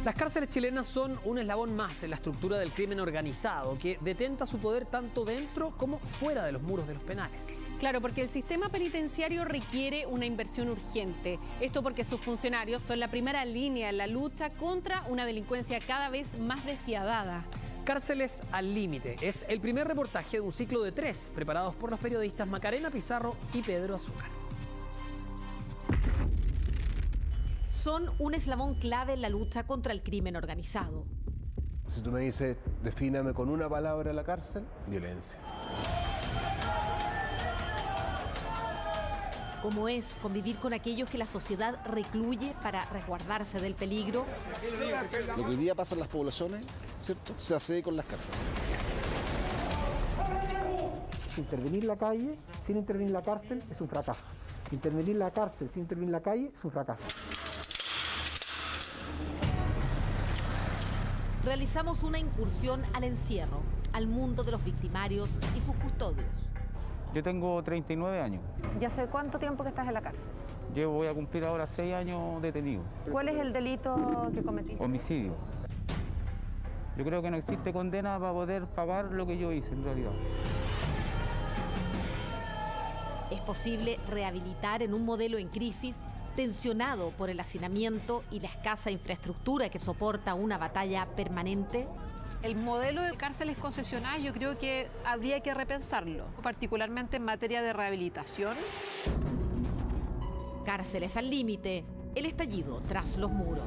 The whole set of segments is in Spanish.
Las cárceles chilenas son un eslabón más en la estructura del crimen organizado, que detenta su poder tanto dentro como fuera de los muros de los penales. Claro, porque el sistema penitenciario requiere una inversión urgente. Esto porque sus funcionarios son la primera línea en la lucha contra una delincuencia cada vez más despiadada. Cárceles al límite es el primer reportaje de un ciclo de 3 preparados por los periodistas Macarena Pizarro y Pedro Azúcar. Son un eslabón clave en la lucha contra el crimen organizado. Si tú me dices, defíname con una palabra la cárcel, violencia. ¿Cómo es convivir con aquellos que la sociedad recluye para resguardarse del peligro? Lo que hoy día pasa en las poblaciones, ¿cierto?, se hace con las cárceles. Intervenir la calle sin intervenir la cárcel es un fracaso. Intervenir la cárcel sin intervenir la calle es un fracaso. Realizamos una incursión al encierro, al mundo de los victimarios y sus custodios. Yo tengo 39 años. ¿Y hace cuánto tiempo que estás en la cárcel? Voy a cumplir ahora 6 años detenido. ¿Cuál es el delito que cometiste? Homicidio. Yo creo que no existe condena para poder pagar lo que yo hice en realidad. Es posible rehabilitar en un modelo en crisis, tensionado por el hacinamiento y la escasa infraestructura que soporta una batalla permanente. El modelo de cárceles concesionadas yo creo que habría que repensarlo, particularmente en materia de rehabilitación. Cárceles al límite, el estallido tras los muros.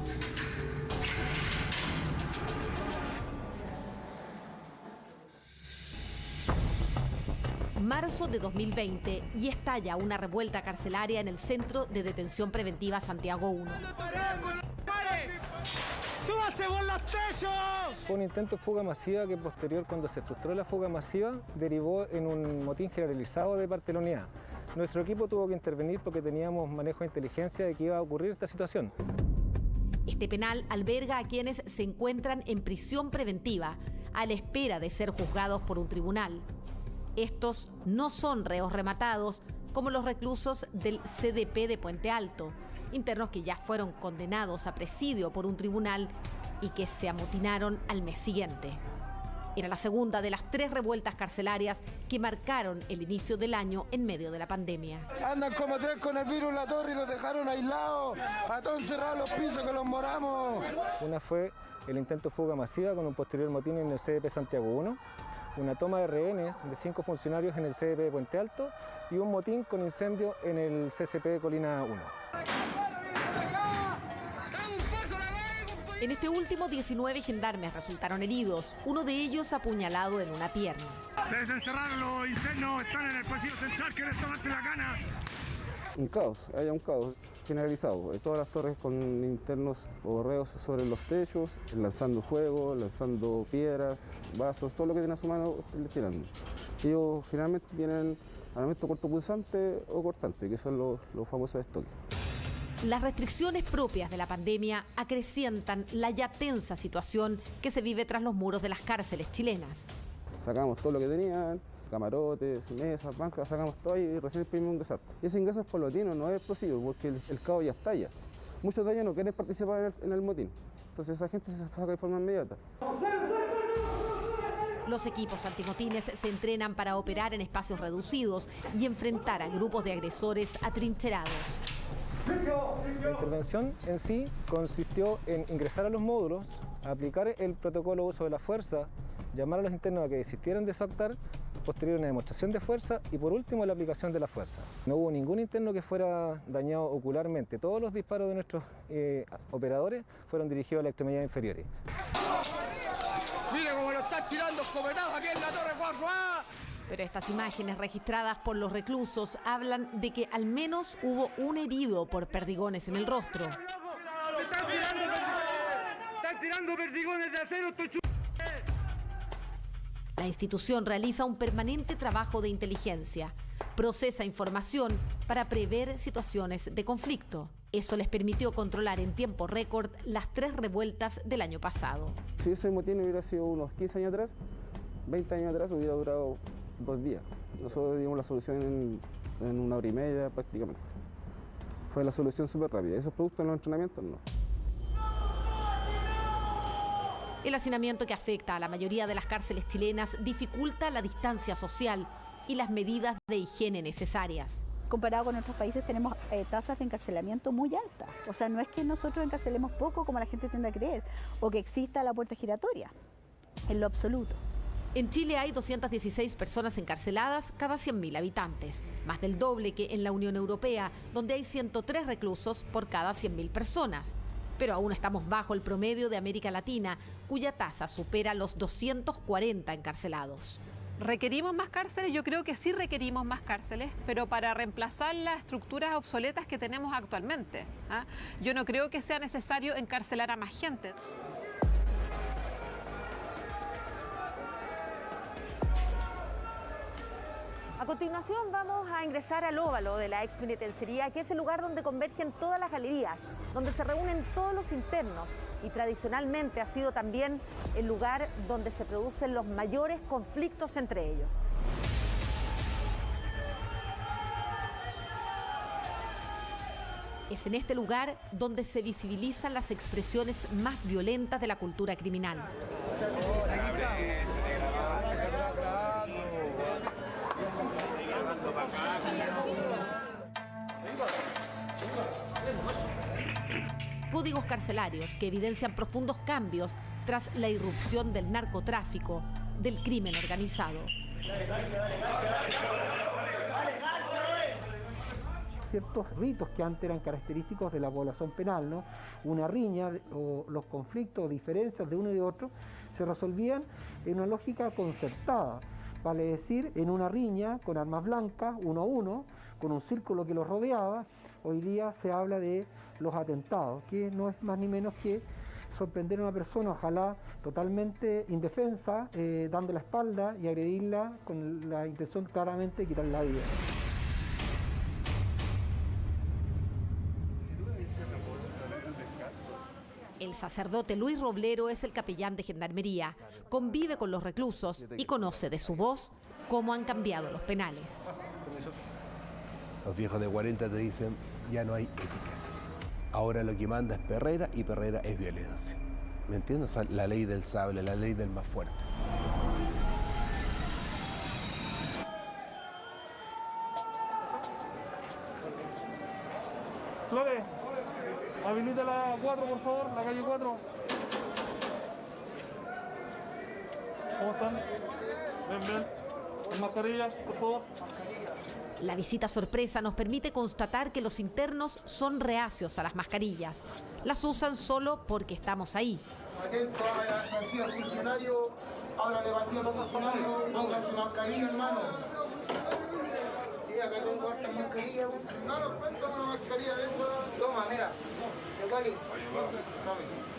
Marzo de 2020 y estalla una revuelta carcelaria en el Centro de Detención Preventiva Santiago 1. ¡Súbase por los techos! Fue un intento de fuga masiva que posterior, cuando se frustró la fuga masiva, derivó en un motín generalizado de parte de la unidad. Nuestro equipo tuvo que intervenir porque teníamos manejo de inteligencia de que iba a ocurrir esta situación. Este penal alberga a quienes se encuentran en prisión preventiva, a la espera de ser juzgados por un tribunal. Estos no son reos rematados como los reclusos del CDP de Puente Alto, internos que ya fueron condenados a presidio por un tribunal y que se amotinaron al mes siguiente. Era la segunda de las 3 revueltas carcelarias que marcaron el inicio del año en medio de la pandemia. Andan como 3 con el virus en la torre y los dejaron aislados, a todos encerrados los pisos que los moramos. Una fue el intento de fuga masiva con un posterior motín en el CDP Santiago 1, una toma de rehenes de 5 funcionarios en el CDP de Puente Alto y un motín con incendio en el CCP de Colina 1. En este último, 19 gendarmes resultaron heridos, uno de ellos apuñalado en una pierna. Se desencerraron los internos, están en el pasillo central, quieren tomarse la cana. Un caos generalizado. Todas las torres con internos o reos sobre los techos, lanzando fuego, lanzando piedras, vasos, todo lo que tiene a su mano tirando. Ellos generalmente tienen armamento cortopulsante o cortante, que son los famosos estoques. Las restricciones propias de la pandemia acrecientan la ya tensa situación que se vive tras los muros de las cárceles chilenas. Sacamos todo lo que tenían, camarotes, mesas, bancas, sacamos todo y recién exprimimos un desastre. Y ese ingreso es paulatino, no es explosivo, porque el caos ya estalla. Muchos de ellos no quieren participar en el motín, entonces esa gente se saca de forma inmediata. Los equipos antimotines se entrenan para operar en espacios reducidos y enfrentar a grupos de agresores atrincherados. La intervención en sí consistió en ingresar a los módulos, aplicar el protocolo de uso de la fuerza, llamar a los internos a que desistieran de su actuar, posterior una demostración de fuerza y por último la aplicación de la fuerza. No hubo ningún interno que fuera dañado ocularmente. Todos los disparos de nuestros operadores fueron dirigidos a las extremidades inferiores. ¡Mire cómo lo están tirando escopetazos aquí en la Torre 4A! Pero estas imágenes registradas por los reclusos hablan de que al menos hubo un herido por perdigones en el rostro. ¡Están tirando perdigones de acero, estos La institución realiza un permanente trabajo de inteligencia, procesa información para prever situaciones de conflicto. Eso les permitió controlar en tiempo récord las 3 revueltas del año pasado. Si ese motín hubiera sido unos 15 años atrás, 20 años atrás, hubiera durado 2 días. Nosotros dimos la solución en 1 hora y media prácticamente. Fue la solución súper rápida. Esos productos en los entrenamientos no. El hacinamiento que afecta a la mayoría de las cárceles chilenas dificulta la distancia social y las medidas de higiene necesarias. Comparado con otros países tenemos tasas de encarcelamiento muy altas. O sea, no es que nosotros encarcelemos poco como la gente tiende a creer o que exista la puerta giratoria, en lo absoluto. En Chile hay 216 personas encarceladas cada 100.000 habitantes, más del doble que en la Unión Europea, donde hay 103 reclusos por cada 100.000 personas. Pero aún estamos bajo el promedio de América Latina, cuya tasa supera los 240 encarcelados. ¿Requerimos más cárceles? Yo creo que sí requerimos más cárceles, pero para reemplazar las estructuras obsoletas que tenemos actualmente. Yo no creo que sea necesario encarcelar a más gente. A continuación vamos a ingresar al óvalo de la expenitenciaría, que es el lugar donde convergen todas las galerías, donde se reúnen todos los internos y tradicionalmente ha sido también el lugar donde se producen los mayores conflictos entre ellos. Es en este lugar donde se visibilizan las expresiones más violentas de la cultura criminal. Códigos carcelarios que evidencian profundos cambios tras la irrupción del narcotráfico, del crimen organizado. Ciertos ritos que antes eran característicos de la población penal, ¿no? Una riña o los conflictos o diferencias de uno y de otro se resolvían en una lógica concertada, vale decir, en una riña con armas blancas, 1 a 1, con un círculo que los rodeaba. Hoy día se habla de los atentados, que no es más ni menos que sorprender a una persona, ojalá totalmente indefensa, dando la espalda y agredirla con la intención claramente de quitarle la vida. El sacerdote Luis Roblero es el capellán de Gendarmería, convive con los reclusos y conoce de su voz cómo han cambiado los penales. Los viejos de 40 te dicen, ya no hay ética. Ahora lo que manda es perrera y perrera es violencia. ¿Me entiendes? O sea, la ley del sable, la ley del más fuerte. Flores, habilita la 4, por favor, la calle 4. ¿Cómo están? Bien, bien. Con mascarilla, por favor. La visita sorpresa nos permite constatar que los internos son reacios a las mascarillas. Las usan solo porque estamos ahí. Atento a vacío funcionario, ábrale vacío a los funcionarios, pongan su mascarilla, hermano. Sí, acá tengo esta mascarilla. No nos cuentan una mascarilla de esa. Toma, mira.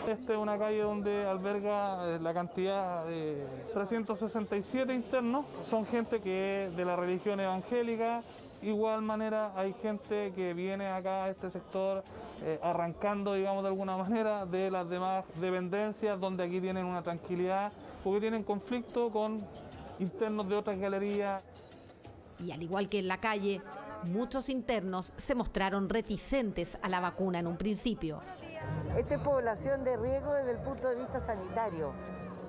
Esta es una calle donde alberga la cantidad de 367 internos. Son gente que es de la religión evangélica. Igual manera hay gente que viene acá a este sector arrancando, digamos, de alguna manera de las demás dependencias, donde aquí tienen una tranquilidad, porque tienen conflicto con internos de otras galerías. Y al igual que en la calle, muchos internos se mostraron reticentes a la vacuna en un principio. Esta es población de riesgo desde el punto de vista sanitario.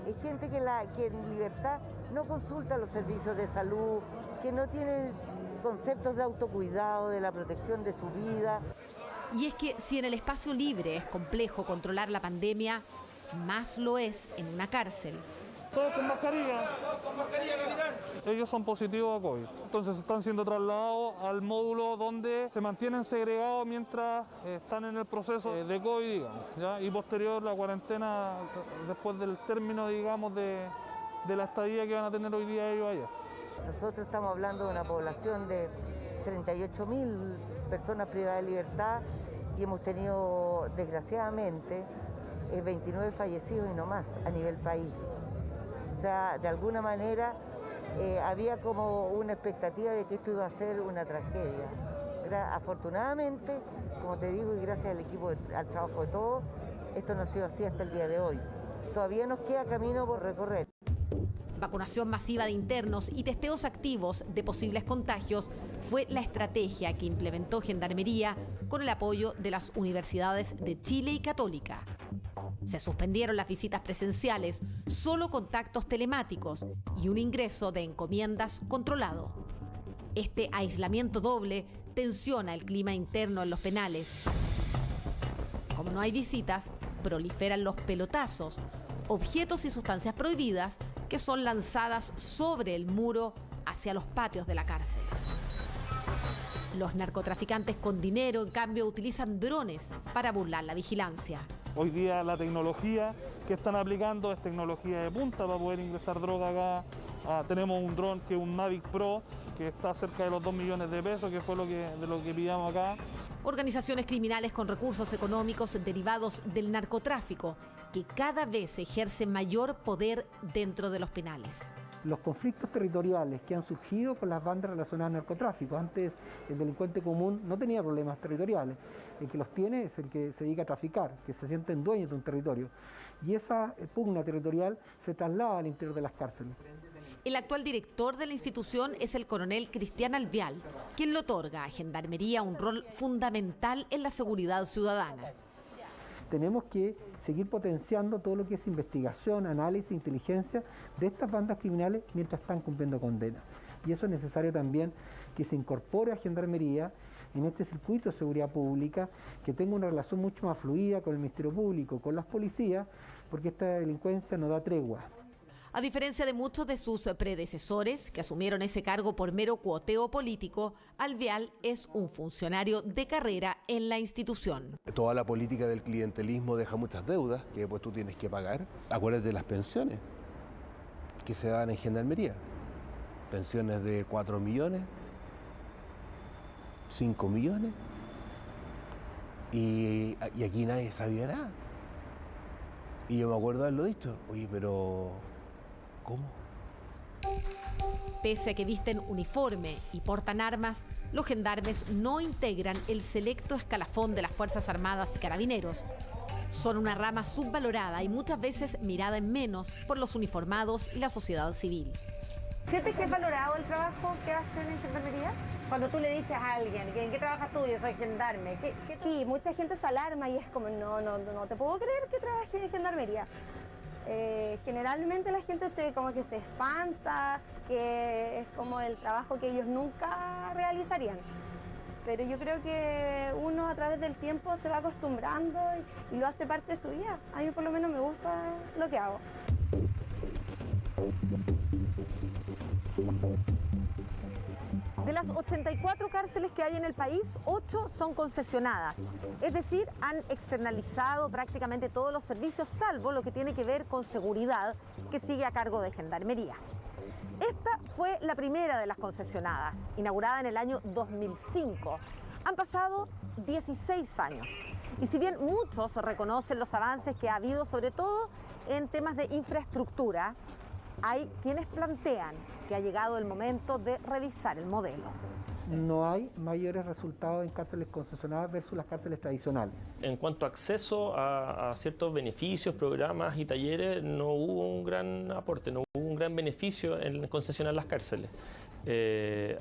Hay gente que en libertad no consulta los servicios de salud, que no tiene conceptos de autocuidado, de la protección de su vida. Y es que si en el espacio libre es complejo controlar la pandemia, más lo es en una cárcel. Todos con mascarilla. Ellos son positivos a COVID. Entonces están siendo trasladados al módulo donde se mantienen segregados mientras están en el proceso de COVID, digamos, ¿ya? Y posterior la cuarentena después del término, digamos, de la estadía que van a tener hoy día ellos allá. Nosotros estamos hablando de una población de 38.000 personas privadas de libertad y hemos tenido, desgraciadamente, 29 fallecidos y no más a nivel país. O sea, de alguna manera había como una expectativa de que esto iba a ser una tragedia. Afortunadamente, como te digo, y gracias al equipo, al trabajo de todos, esto no ha sido así hasta el día de hoy. Todavía nos queda camino por recorrer. Vacunación masiva de internos y testeos activos de posibles contagios fue la estrategia que implementó Gendarmería con el apoyo de las universidades de Chile y Católica. Se suspendieron las visitas presenciales, solo contactos telemáticos y un ingreso de encomiendas controlado. Este aislamiento doble tensiona el clima interno en los penales. Como no hay visitas, proliferan los pelotazos, objetos y sustancias prohibidas que son lanzadas sobre el muro hacia los patios de la cárcel. Los narcotraficantes con dinero, en cambio, utilizan drones para burlar la vigilancia. Hoy día la tecnología que están aplicando es tecnología de punta para poder ingresar droga acá. Tenemos un dron que es un Mavic Pro que está cerca de los 2 millones de pesos, que fue de lo que pillamos acá. Organizaciones criminales con recursos económicos derivados del narcotráfico que cada vez ejercen mayor poder dentro de los penales. Los conflictos territoriales que han surgido con las bandas relacionadas al narcotráfico. Antes el delincuente común no tenía problemas territoriales. El que los tiene es el que se dedica a traficar, que se sienten dueños de un territorio. Y esa pugna territorial se traslada al interior de las cárceles. El actual director de la institución es el coronel Cristian Alvial, quien le otorga a Gendarmería un rol fundamental en la seguridad ciudadana. Tenemos que seguir potenciando todo lo que es investigación, análisis, inteligencia de estas bandas criminales mientras están cumpliendo condena. Y eso es necesario también que se incorpore a Gendarmería en este circuito de seguridad pública, que tenga una relación mucho más fluida con el Ministerio Público, con las policías, porque esta delincuencia no da tregua. A diferencia de muchos de sus predecesores que asumieron ese cargo por mero cuoteo político, Alvial es un funcionario de carrera en la institución. Toda la política del clientelismo deja muchas deudas que después tú tienes que pagar. Acuérdate de las pensiones que se dan en Gendarmería. Pensiones de 4 millones, 5 millones. Y aquí nadie sabía nada. Y yo me acuerdo de haberlo dicho. Oye, pero ¿cómo? Pese a que visten uniforme y portan armas, los gendarmes no integran el selecto escalafón de las Fuerzas Armadas y Carabineros. Son una rama subvalorada y muchas veces mirada en menos por los uniformados y la sociedad civil. ¿Sientes que es valorado el trabajo que hacen en Gendarmería? Cuando tú le dices a alguien, ¿en qué trabajas tú? Yo soy gendarme. Sí, mucha gente se alarma y es como, no te puedo creer que trabajes en Gendarmería. Generalmente la gente se espanta, que es como el trabajo que ellos nunca realizarían. Pero yo creo que uno a través del tiempo se va acostumbrando y lo hace parte de su vida. A mí por lo menos me gusta lo que hago. De las 84 cárceles que hay en el país, 8 son concesionadas. Es decir, han externalizado prácticamente todos los servicios, salvo lo que tiene que ver con seguridad, que sigue a cargo de Gendarmería. Esta fue la primera de las concesionadas, inaugurada en el año 2005. Han pasado 16 años. Y si bien muchos reconocen los avances que ha habido, sobre todo en temas de infraestructura, hay quienes plantean que ha llegado el momento de revisar el modelo. No hay mayores resultados en cárceles concesionadas versus las cárceles tradicionales. En cuanto a acceso a ciertos beneficios, programas y talleres, no hubo un gran aporte, no hubo un gran beneficio en concesionar las cárceles.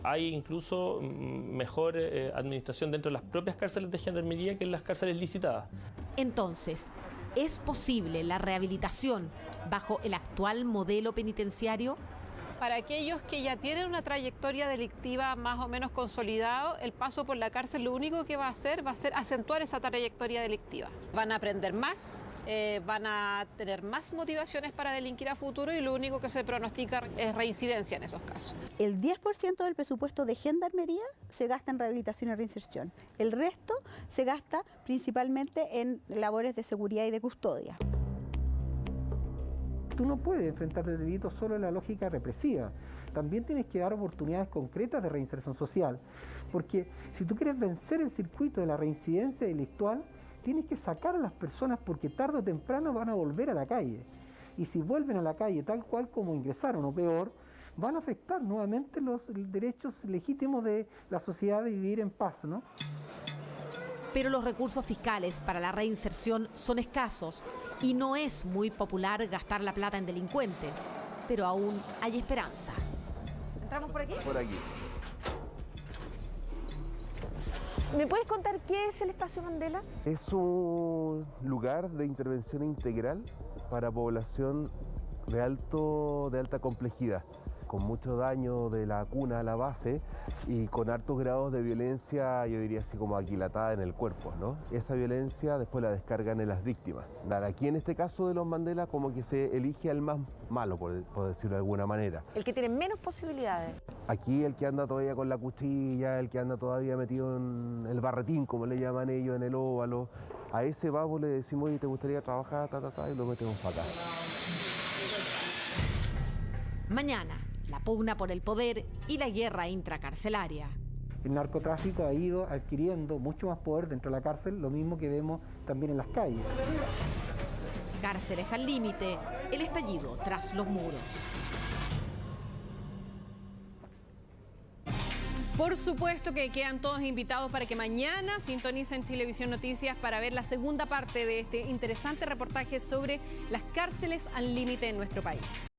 Hay incluso mejor administración dentro de las propias cárceles de Gendarmería que en las cárceles licitadas. Entonces, ¿es posible la rehabilitación bajo el actual modelo penitenciario? Para aquellos que ya tienen una trayectoria delictiva más o menos consolidado, el paso por la cárcel lo único que va a hacer acentuar esa trayectoria delictiva. Van a aprender más, van a tener más motivaciones para delinquir a futuro y lo único que se pronostica es reincidencia en esos casos. El 10% del presupuesto de Gendarmería se gasta en rehabilitación y reinserción. El resto se gasta principalmente en labores de seguridad y de custodia. Tú no puedes enfrentar el delito solo en la lógica represiva. También tienes que dar oportunidades concretas de reinserción social. Porque si tú quieres vencer el circuito de la reincidencia delictual, tienes que sacar a las personas porque tarde o temprano van a volver a la calle. Y si vuelven a la calle tal cual como ingresaron o peor, van a afectar nuevamente los derechos legítimos de la sociedad de vivir en paz, ¿no? Pero los recursos fiscales para la reinserción son escasos y no es muy popular gastar la plata en delincuentes, pero aún hay esperanza. ¿Entramos por aquí? Por aquí. ¿Me puedes contar qué es el Espacio Mandela? Es un lugar de intervención integral para población de alta complejidad, con mucho daño de la cuna a la base y con altos grados de violencia, yo diría así como aquilatada en el cuerpo, ¿no? Esa violencia después la descargan en las víctimas. Aquí en este caso de los Mandela como que se elige al más malo, por decirlo de alguna manera. El que tiene menos posibilidades. Aquí el que anda todavía con la cuchilla, el que anda todavía metido en el barretín, como le llaman ellos, en el óvalo, a ese vamos le decimos, oye, ¿te gustaría trabajar? Y lo metemos para acá. Mañana, la pugna por el poder y la guerra intracarcelaria. El narcotráfico ha ido adquiriendo mucho más poder dentro de la cárcel, lo mismo que vemos también en las calles. Cárceles al límite, el estallido tras los muros. Por supuesto que quedan todos invitados para que mañana sintonicen Chilevisión Noticias para ver la segunda parte de este interesante reportaje sobre las cárceles al límite en nuestro país.